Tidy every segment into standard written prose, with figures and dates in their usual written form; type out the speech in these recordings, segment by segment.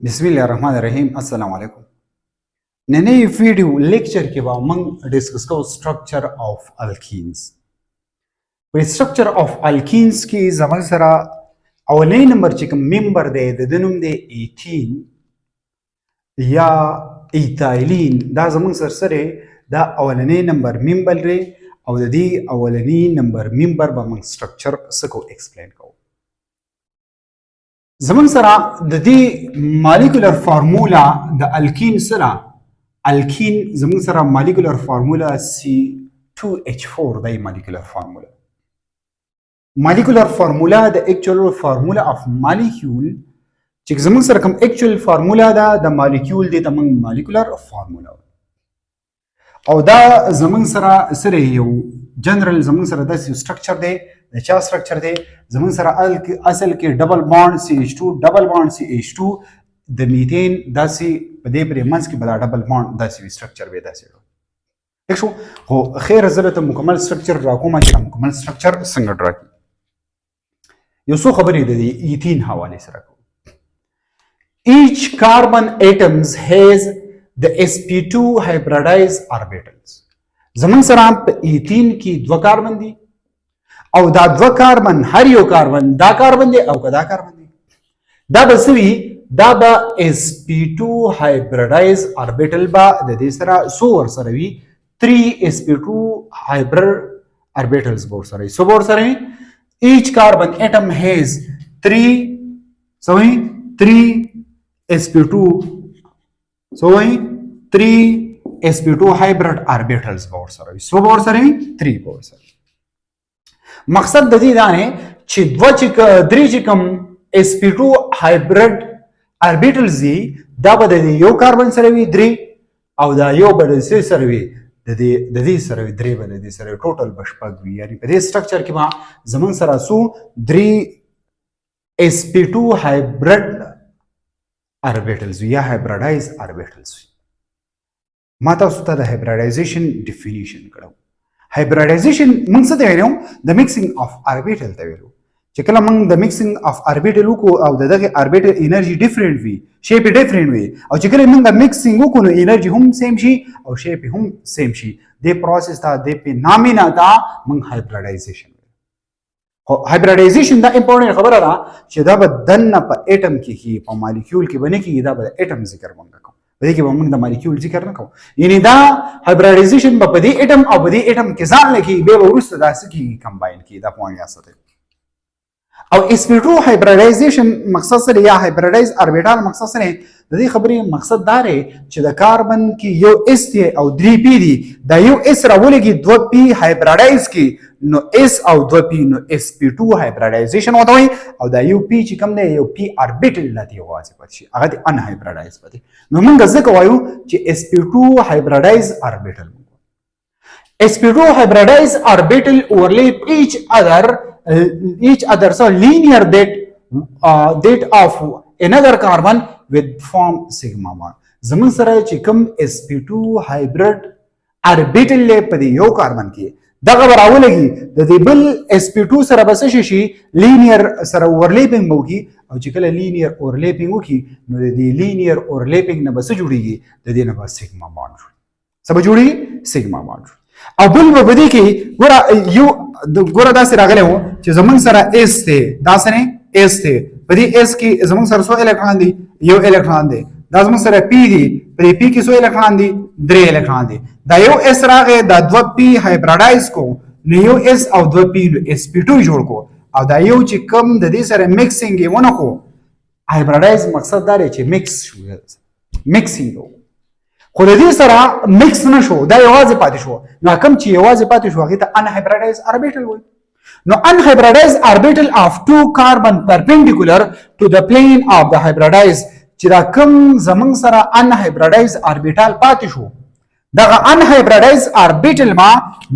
बिस्मिल्लाहिर्रहमानिर्रहीम अस्सलाम वालेकुम। नए वीडियो लेक्चर के बाद मंग डिस्कस करो structure of alkenes. Structure of alkenes की जमन सरा अवले नंबर चिकम मेंबर दे दनुम दे एथीन या इथाइलिन दा जमन सर दा अवलने नंबर मेंबर रे और दी अवलनी नंबर मेंबर बमंग स्ट्रक्चर सको एक्सप्लेन करो। زمن سره د دې مالیکولر فارمولا د الکین سره الکین زمون سره مالیکولر فارمولا C2H4 د مالیکولر فارمولا د اکچوال فارمولا اف مالیکول چې زمون سره کوم اکچوال فارمولا ده د مالیکول د تمنګ مالیکولر فارمولا او دا زمون سره یو جنرال زمون سره د سټرکچر دی د چا سټرکچر دی زمون سره اصل کې ډبل بانډ CH2 ډبل بانډ CH2 د میثین داسې په دې پرې منځ کې بل ډبل بانډ داسې سټرکچر وي داسې ٹھیک شو خو خیر زره ته مکمل سټرکچر راکوم چې مکمل سټرکچر څنګه ډراکي یو څو خبرې د ایثین حواله سره کوم each carbon atoms has the sp2 hybridized orbitals زمون سره په ایثین کې دوه کاربن دي او دا دو کاربن هر یو کاربن دا کاربن دی او دا کاربن دی دا بسوي دا با sp2 hybridized orbital با د دې سره سو ور سره وي 3 sp2 hybrid orbitals ور سره سو ور سره each carbon atom has 3 sp2 hybrid orbitals ور سره سو ور سره 3 ور سره مقصد د دې دا نه چې دوه چې درې چې کوم sp2 هایبرید اوربیټلز دي دا به د یو کاربن سره وي درې او دا یو به د سره وي د دې سره وي درې به د دې سره ټوټل بشپږ وي یعنی په دې سټرکچر کې ما زمون سره سو درې sp2 هایبرید اوربیټلز یا هایبریډایز اوربیټلز ما تاسو ته د هایبریډایزیشن ډیفینیشن کړو hybridization موږ څه ته ویلو د میکسینګ اف اوربیټل ته ویلو چې کله موږ د میکسینګ اف اوربیټل وکړو او دغه اوربیټل انرژي ډیفرنٹ وي شیپ ډیفرنٹ وي او چې کله موږ د میکسینګ وکړو انرژي هم سیم شي او شیپ هم سیم شي د پروسس ته د فینامنا ته موږ هایبریډایزیشن خو هایبریډایزیشن دا امپورټنت خبره ده چې دا به دنه په اټم کې په مالیکول کې باندې کې دا به اټم ذکر مونږ کوو په دې کې به موږ د مالیکول ذکر نه کوو یعنی دا هایبریډایزیشن په دې اټم او په دې اټم کې ځان لکه به ورسته داسې کې کمباین کی دا پوینټ یاسته او sp2 هایبریډایزیشن مقصد سره یا هایبریډایز اوربیټال مقصد سره د دې خبرې مقصد دا دی چې د کاربن کې یو s دی او 3 p دی دا یو s راولېږي 2 p هایبریډایز کی نو s او 2 p نو sp2 هایبریډایزیشن وته وي او دا یو p چې کوم دی یو p اوربیټل لته واسه پاتې شي هغه ان هایبریډایز پاتې نو موږ ځکه وایو چې sp2 هایبریډایز اوربیټل sp2 hybridized orbital overlap each other so linear that of another carbon with form sigma 1 زمون سره چې کوم sp2 hybrid orbital له په یو کاربن کې دغه راولېږي د دې بل sp2 سره بس شي linear سره overlapping وکي او چې کله linear overlapping وکي نو د دې linear overlapping نه بس جوړيږي د دې نه بس sigma bond سبا جوړي sigma bond او بل په دې کې ګوره داسې راغلی و چې زمونږ سره اس دی دا سره اس دی په دې اس کې زمونږ سره څو الکترون دي یو الکترون دی دا زمونږ سره پی دی په دې پی کې څو الکترون دي درې الکترون دي دا یو اس راغی دا 2 پی هایبریډایز کو نو یو اس او 2 پی نو sp2 جوړ کو او دا یو چې کم د دې سره میکسینګ یې ونه کو هایبریډایز مقصد دا دی چې میکس شو میکسینګ خو د دې سره میکس نه شو دا یوازې پاتې شو نو کوم چې یوازې پاتې شو هغه ته ان هایبریډایز اوربیټل وایي نو ان هایبریډایز اوربیټل اف 2 کاربن پرپینډیکولر ټو د پلین اف د هایبریډایز چې دا کوم زمون سره ان هایبریډایز اوربیټال پاتې شو دا ان هایبریډایز اوربیټل ما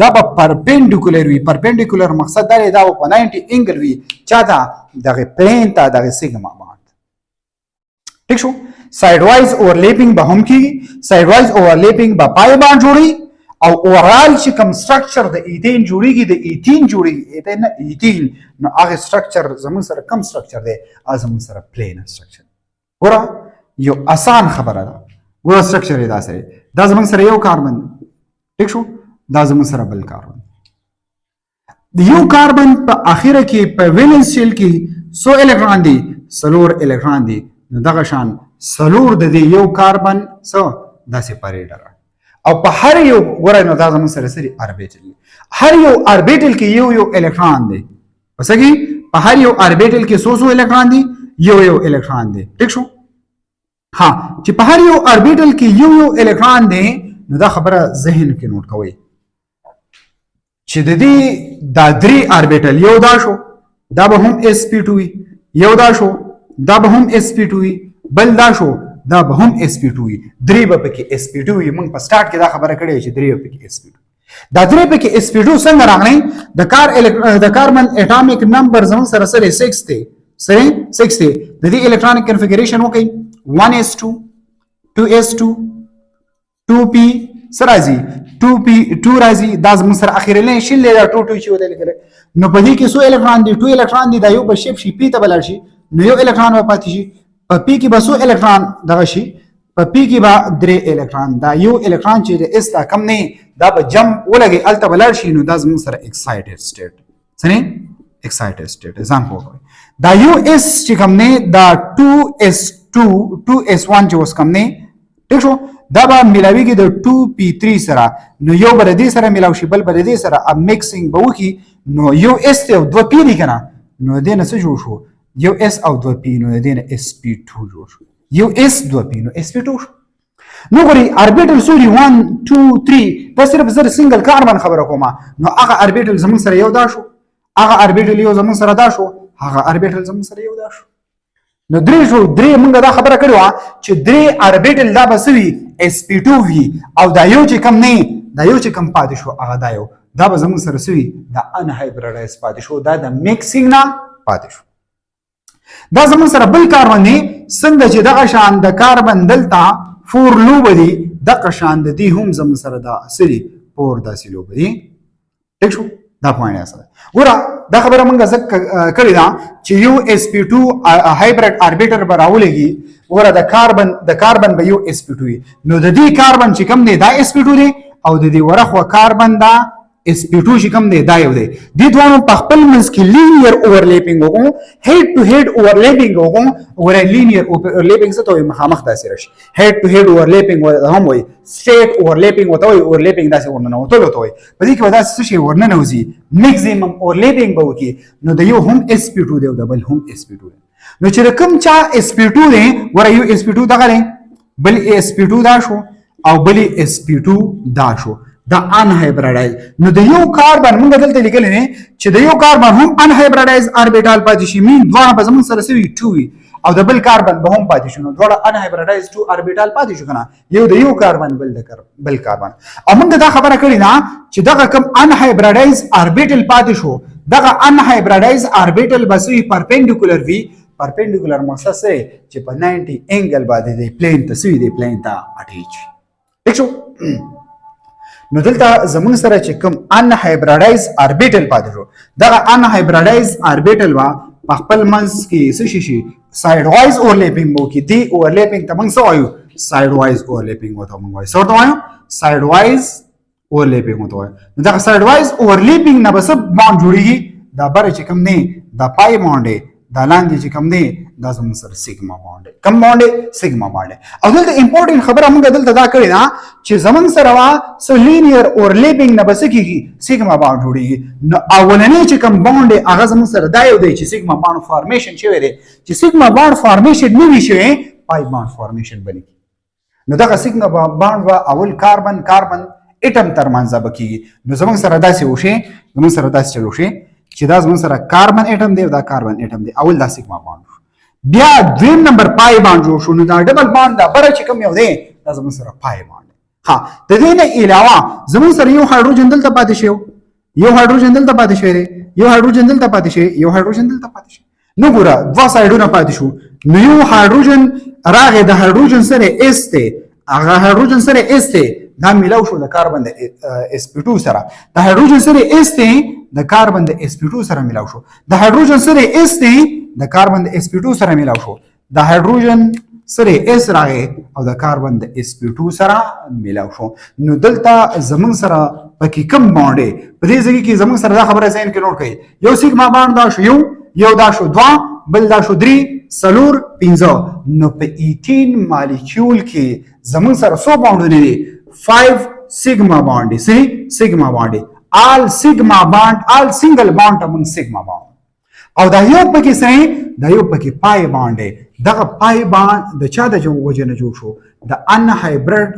دا په پرپینډیکولر وي پرپینډیکولر مقصد دا دی دا په 90 انګل وي چاته دغه پلین ته دغه سیګما باندې ٹھیک شو ساइड wise overlapping به هم کیږي ساइड wise overlapping به پای باندې جوړي او اورال چې کوم سټرکچر د ایثین جوړیږي د ایثین جوړیږي ایثین نو هغه سټرکچر زمون سره کوم سټرکچر دی زمون سره پلین سټرکچر ګوره یو آسان خبره ده ګوره سټرکچر یې داسې دی دا زموږ سره یو کاربن ټیک شو دا زموږ سره بل کاربن د یو کاربن په اخره کې په ویلنس شیل کې څو الکترون دي څلور الکترون دي نو دغه شان څلور د دې یو کاربن څه دا سپریټر او په هر یو ګوره نو دا زموږ سره سری اربیټل هر یو اربیټل کې یو یو الکترون دی وسګي په هر یو اربیټل کې څو الکترون دي یو الکترون دی ټیک شو ها چې په هر یو اربیټل کې یو الکترون دی نو دا خبره ذهن کې نوٹ کوئ چې د دې دا درې اربیټل یو دا شو دا به هم sp2 وي یو دا شو دا به هم sp2 وي بل دا شو دا به هم sp2 وي درې به پکې sp2 وي موږ په سٹارټ کې دا خبره کړې چې درې به پکې sp2 دا درې پکې sp2 څنګه راغلی د کاربن اټامیک نمبر زموږ سره سره 6 دی سره 6 دی د دې الکترونیک کنفیګریشن وکړئ 1s2 2s2 2p سره راځي 2p 2 راځي دا زموږ سره اخیرنی شل دی دا 2 2 چې ودل کړي نو په دې کې څو الکترون دي 2 الکترون دي دا یو په شیپ شي p ته بلل شي نو یو الکترون به پاتې شي په p کې به څو الکترون دغه شي په p کې به 3 الکترون دا یو الکترون چې د s تا کم نه دا به جم ولګي الته بلل شي نو دا زموږ سره ایکسایټډ سټیټ څنګه ایکسایټډ سټیټ ځان پوهوي دا یو s چې کم نه دا 2s2 2s1 چې اوس کم نه ټیک شو دا به ملاویږي د 2p3 سره نو یو بر دې سره ملاوي شي بل بر دې سره اب میکسینګ به وکي نو یو s ته 2p دی کنه نو دې نه څه جوړ شو یو s او 2p نو دې نه sp2 جوړ شو یو s 2p نو sp2 شو نو غوري اربیټل سوري 1 2 3 په صرف زر سنگل کاربن خبره کومه نو هغه اربیټل زمون سره یو دا شو هغه اربیټل یو زمون سره دا شو هغه اربیټل زمون سره یو دا شو نو درې شو درې موږ دا خبره کړو چې درې اربیټل دا بسوي sp2 وي او دا یو چې کم نه دا یو چې کم پاتې شو هغه دا یو دا به زموږ سره سوي دا ان هایبریډایز پاتې شو دا د میکسینګ نه پاتې شو دا زموږ سره بل کاربن دی څنګه چې دغه شان د کاربن دلته 4 لوب دي دغه شان د دې هم زموږ سره دا سری 4 داسې لوب دي ټیک شو دا پوینټ اساس ګوره دا خبره موږ ځکه کړې ده چې یو sp2 هایبرید اربیټر به راولېږي ګوره د کاربن به یو sp2 وي نو د دې کاربن چې کوم دی دا sp2 دی او د دې ورخوا کاربن دا sp2 چې کوم دی دا یو دی دې دوه په خپل منځ کې لینیر اوورلیپینګ وکړو هډ ټو هډ اوورلیپینګ وکړو ګوره لینیر اوورلیپینګ څه ته وایي مخامخ داسې راشي هډ ټو هډ اوورلیپینګ هم وایي سټریټ اوورلیپینګ وته وایي اوورلیپینګ داسې ورننه وته وته وایي په دې کې به داسې څه شی ورننه وځي میکزیمم اوورلیپینګ به وکړي نو د یو هم sp2 دی او د بل هم sp2 دی نو چې کوم چا sp2 دی ګوره یو sp2 دغه دی بل sp2 دا شو او بل sp2 دا شو دا ان هایبریډایز نو د یو کاربن موږ دلته لیکل نه چې د یو کاربن هم ان هایبریډایز اربیټال پاتې شي مين دوه په زمون سره سوي 2 وي او د بل کاربن به هم پاتې شي نو دوه ان هایبریډایز 2 اربیټال پاتې شو کنه یو د یو کاربن بل کاربن او موږ دا خبره کړې نه چې دغه کم ان هایبریډایز اربیټل پاتې شو دغه ان هایبریډایز اربیټل بسوي پرپینډیکولر وي پرپینډیکولر مقصد سره چې په 90 انګل باندې دی پلین ته سوي دی پلین ته اٹیچ ٹھیک شو نو دلته زمون سره چې کوم ان هایبریډایز اربیټل پاتې شو دغه ان هایبریډایز اربیټل وا په خپل منځ کې څه شي ساید وایز اورلیپینګ مو کې دی اورلیپینګ ته موږ څه وایو ساید وایز اورلیپینګ وته موږ وایو څه وایو ساید وایز اورلیپینګ وته وایو دغه ساید وایز اورلیپینګ نه بس باند جوړیږي دا بر چې کوم نه دا پای باندې دا لاندې چې کوم دی دا زموږ سره سیګما باندې کم باندې سیګما باندې او دلته امپورټنت خبره موږ دلته دا کړې ده چې زموږ سره وا سو لینیر اورلیپینګ نه بس کیږي سیګما باند جوړیږي نو اولنې چې کوم باندې هغه زموږ سره دا یو دی چې سیګما باند فارمیشن شوی دی چې سیګما باند فارمیشن نه وي شوی پای باند فارمیشن بني نو دا سیګما باند وا اول کاربن اټم تر منځ بکیږي نو زموږ سره داسې وشي زموږ سره داسې چلو شي چې دا زموږ سره کاربن اټم دی او دا کاربن اټم دی اول دا سیګما باند بیا دویم نمبر پای باند جوړ شو نو دا ډبل باند دا بره چې کوم یو دی دا زموږ سره پای باند ها د دې نه علاوه زموږ سره یو هایدروجن دلته پاتې شو یو هایدروجن دلته پاتې شوی یو هایدروجن دلته پاتې شوی یو هایدروجن دلته پاتې شوی نو ګوره دوه سایډونه پاتې شو نو یو هایدروجن راغی د هایدروجن سره اس ته هغه هایدروجن سره اس ته دا میلاو شو د کاربن د sp2 سره د هایدروجن سره اس ته د کاربن د sp2 سره میلاو شو د هایدروجن سره اس ته د کاربن د sp2 سره میلاو شو د هایدروجن سره اس راغی او د کاربن د sp2 سره میلاو شو نو دلته زمون سره پکې کم باند په دې ځای کې زمون سره دا خبره ځین کې نوٹ کړئ یو سیګما باند دا شو یو دا شو 2 بل دا شو 3 سلور 15 نو په ایتین مالیکول کې زمون سره سو باندونه دي 5 sigma bond is sigma bond all sigma bond all single bond among sigma bond او دا یو پکې سره دا یو پکې پای باند دغه پای باند د چا د وجه نه جوړ شو د ان هایبرید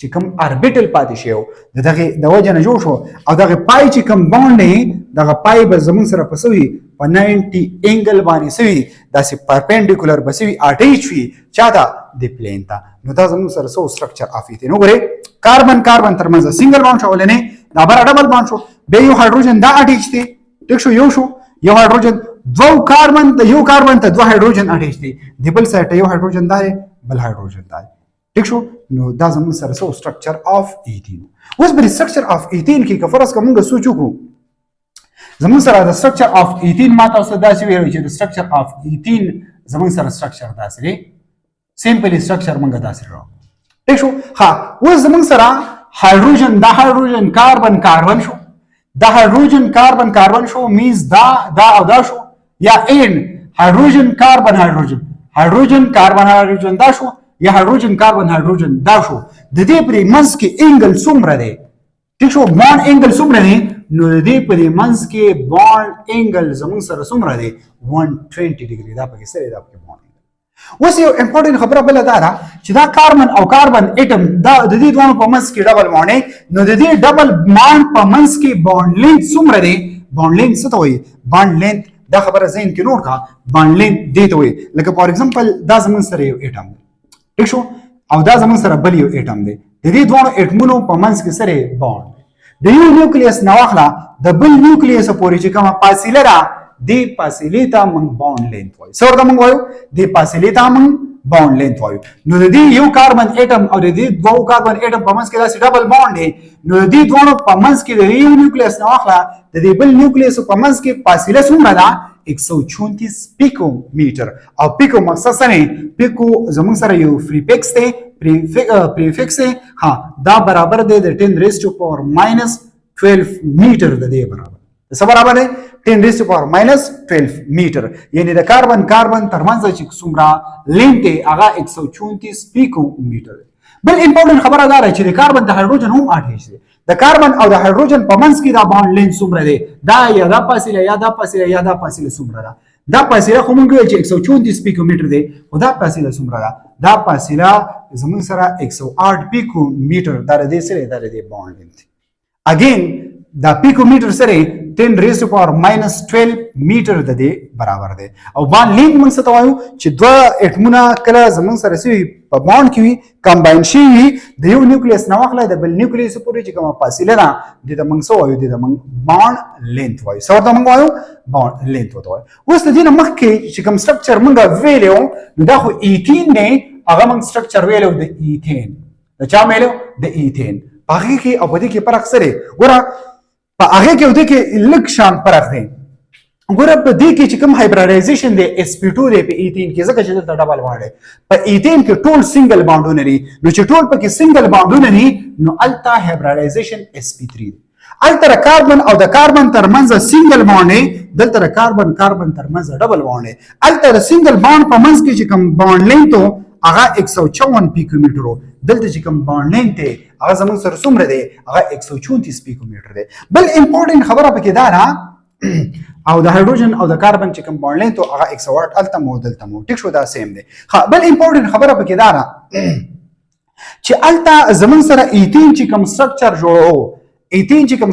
چې کوم اربیټل پاتې شو دغه د وجه نه جوړ شو او دغه پای چې کوم باند دغه پای به زمون سره پسوي په 90 انګل باندې سوي داسې پرپینډیکولر بسوي اټیچ وي چا دا د پلین ته نو دا زمون سره سو سټرکچر اف ایثین وګورئ کاربن ترمنځ سنگل باند شو ولنه دا بر ډبل باند شو به یو هایدروجن دا اټیچ دی ټیک شو یو هایدروجن دو کاربن ته یو کاربن ته دو هایدروجن اټیچ دي د بل سایت یو هایدروجن دا بل هایدروجن دا ټیک شو نو دا زمون سره سو سټرکچر اف ایثین اوس بل سټرکچر اف ایثین کې کفرس کومه سوچو کو زمون سره د سټرکچر اف ایثین ما تاسو دا چې ویل چې د سټرکچر اف ایثین زمون سره سټرکچر داسې دی سیمپل سټرکچر مونږه داسې راو ٹھیک شو ها اوس زمون سره هایدروجن دا هایدروجن کاربن شو دا هایدروجن کاربن شو میز دا او دا شو یا ان هایدروجن کاربن دا شو یا هایدروجن کاربن دا شو د دې پرې منځ کې انګل څومره دی ٹھیک شو بانډ انګل څومره دی نو د دې پرې منځ کې بانډ انګل زمون سره څومره دی 120 ډیګري دا پکې سره دا پکې بانډ اوس یو امپورټنت خبره بل دا ده چې دا کاربن اټم دا د دې دوه په منځ کې ډبل باندې نو د دې ډبل باند په منځ کې باند لینث څومره دی باند لینث څه ته وایي باند لینث دا خبره ذهن کې نوٹ کا باند لینث دې ته وایي لکه فار ایگزامپل دا زمون سره یو اټم ٹھیک شو او دا زمون سره بل یو اټم دی د دې دوه اټمونو په منځ کې سره باند د یو نیوکلیس نو واخلا د بل نیوکلیس پورې چې کومه فاصله را دی فاصله ته من باند لینث وایو سره دا موږ وایو دی فاصله ته من باند لینث وایو نو د دې یو کاربن اټم او د دې دوه کاربن اټم په منځ کې داسې ډبل باند دی نو د دې دوه په منځ کې د یو نیوکلیس نو واخلا د دې بل نیوکلیس په منځ کې فاصله څومره ده 134 پیکو میټر او پیکو مقصد سره پیکو زمون سره یو پریفکس دی پریفکس ها دا برابر دی د 10 ریز ټو پاور ماینس 12 میټر د دې برابر څه برابر دی 10 raised to power minus 12 میټر یعنی د کاربن ترمنځ چې څومره لینث هغه 134 پیکو میټر بل امپورټنت خبره دا ده چې د کاربن د هایدروجن هم اټیچ دی د کاربن او د هایدروجن په منځ کې دا باند لینث څومره دی دا یا دا فاصله څومره ده دا فاصله خو مونږ ویل چې 134 پیکو میټر دی او دا فاصله څومره ده دا فاصله زموږ سره 108 پیکو میټر دا د دې سره دا د باند لینث اگین دا پیکو میټر سره 10 raised to power minus 12 میټر د دې برابر دی او باند لینث موږ څه ته وایو چې دوه اټمونه کله زموږ سره سوي په باند کې وي کمباین شي د یو نیوکلیس نه واخله د بل نیوکلیس پورې چې کومه فاصله ده د موږ څه وایو د موږ باند لینث وایو څه ورته موږ وایو باند لینث وته وایو اوس د دې نه مخکې چې کوم سټرکچر موږ ویلو نو دا خو ایثین دی هغه موږ سټرکچر ویلو د ایثین د چا ویلو د ایثین په هغه کې او په دې کې فرق سره ګوره په هغه کې ودی کې لک شان فرق دی ګوره په دې کې چې کوم هایبریډایزیشن دی sp2 دی په ایثین کې ځکه چې دلته ډبل باند په ایثین کې ټول سنگل باندونه لري نو چې ټول پکې سنگل باندونه لري نو التا هایبریډایزیشن sp3 دی الته کاربن او د کاربن ترمنځ سنگل باند دلته کاربن ترمنځ ډبل باند الته سنگل باند په منځ کې چې کوم باند لینث هغه 154 پیکو میټر دلته چې کوم باند لینث هغه زموږ سره څومره دی هغه 134 پیکو میټر دی بل امپورټنت خبره پکې دا ده او د هایدروجن او د کاربن چې کوم باند لینث هغه 108 الته مو دلته مو ټیک شو دا سیم دی ها بل امپورټنت خبره پکې دا ده چې الته زموږ سره ایثین چې کوم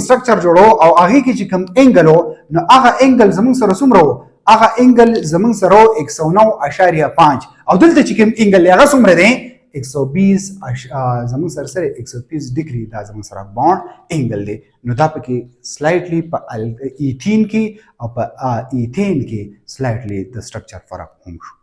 سټرکچر جوړو او هغه کې چې کوم انګل نو هغه انګل زموږ سره څومره هغه انګل زموږ سره 109.5 او دلته چې کوم انګل هغه څومره دی 120 زموږ سره 120 ډیګري دا زموږ سره باند انګل دی نو دا پکې سلایټلی په ایثین کې او په ایثین کې سلایټلی د سټرکچر فرق هم شو